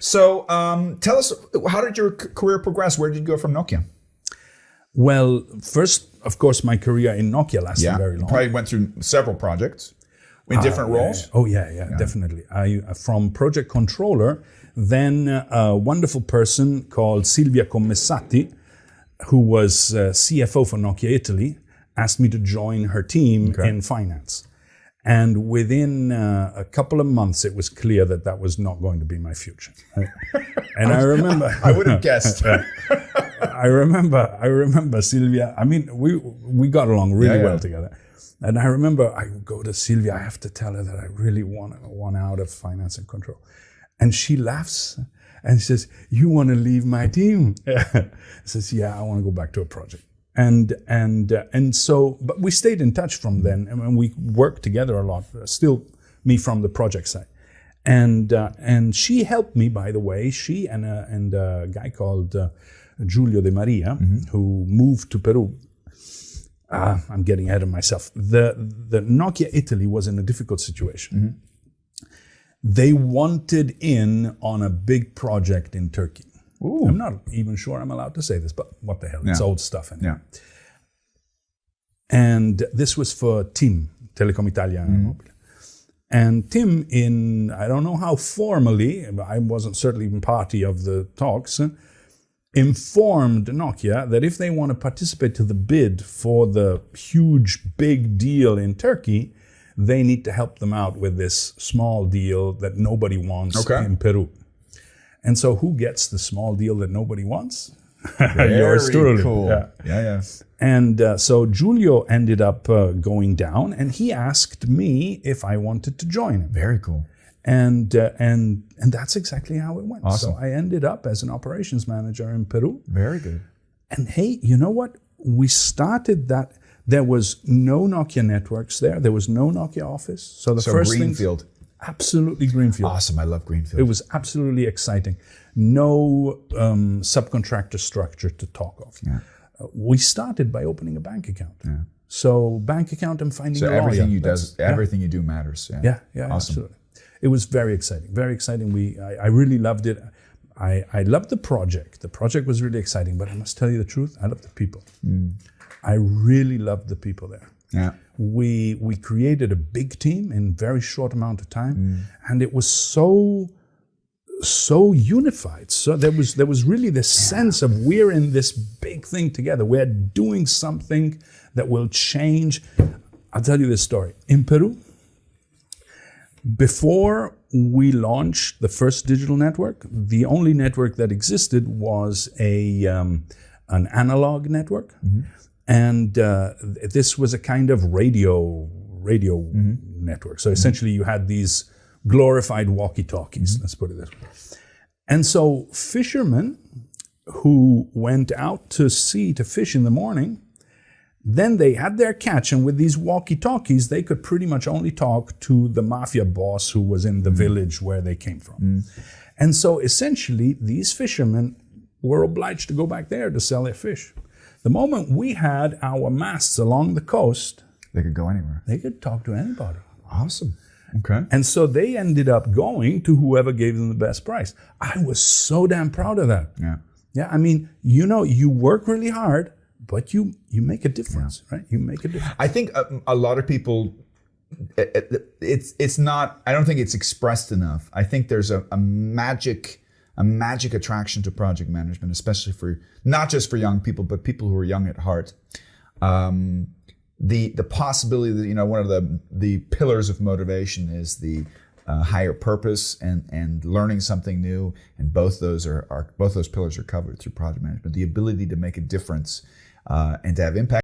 So tell us, how did your career progress? Where did you go from Nokia? Well, first, of course, my career in Nokia lasted very long. You probably went through several projects in different roles. Oh, yeah, definitely. From project controller, then a wonderful person called Silvia Commessati, who was CFO for Nokia Italy, asked me to join her team in finance. And within a couple of months, it was clear that that was not going to be my future. And I remember... I would have guessed. I remember Silvia. I mean, we got along really well together. And I remember I would go to Silvia, I have to tell her that I really want out of finance and control. And she laughs and she says, "You want to leave my team?" I says, "Yeah, I want to go back to a project." And so, but we stayed in touch from then, and we worked together a lot. Still, me from the project side, and she helped me. By the way, she and a guy called Giulio De Maria, who moved to Peru. I'm getting ahead of myself. The Nokia Italy was in a difficult situation. They wanted in on a big project in Turkey. Ooh. I'm not even sure I'm allowed to say this, but what the hell? It's old stuff. And this was for TIM, Telecom Italia Mobile. And TIM, I don't know how formally, I wasn't certainly even party of the talks, informed Nokia that if they want to participate to the bid for the huge, big deal in Turkey, they need to help them out with this small deal that nobody wants in Peru. And so who gets the small deal that nobody wants? Yours truly. Cool. Yeah. And so Giulio ended up going down, and he asked me if I wanted to join him. Very cool. And that's exactly how it went. Awesome. So I ended up as an operations manager in Peru. Very good. And hey, you know what? We started that. There was no Nokia networks there. There was no Nokia office. So the first greenfield. Absolutely greenfield. Awesome. I love greenfield. It was absolutely exciting. No subcontractor structure to talk of. Yeah. We started by opening a bank account. Yeah. So bank account and finding a lawyer. So everything you do matters. Yeah, awesome. Absolutely. It was very exciting. Very exciting. I really loved it. I loved the project. The project was really exciting, but I must tell you the truth, I love the people. I really loved the people there. Yeah. We created a big team in a very short amount of time, and it was so unified. So there was really this sense of we're in this big thing together. We're doing something that will change. I'll tell you this story. In Peru, before we launched the first digital network, the only network that existed was an analog network. And this was a kind of radio network. So essentially you had these glorified walkie-talkies, let's put it this way. And so fishermen who went out to sea to fish in the morning, then they had their catch, and with these walkie-talkies, they could pretty much only talk to the mafia boss who was in the village where they came from. And so essentially these fishermen were obliged to go back there to sell their fish. The moment we had our masts along the coast, they could go anywhere. They could talk to anybody. Awesome. Okay. And so they ended up going to whoever gave them the best price. I was so damn proud of that. Yeah. I mean, you work really hard, but you make a difference, right? You make a difference. I think a lot of people, it's not. I don't think it's expressed enough. I think there's a magic attraction to project management, especially for not just for young people, but people who are young at heart. The possibility that one of the pillars of motivation is the higher purpose and learning something new, and both those pillars are covered through project management. The ability to make a difference and to have impact.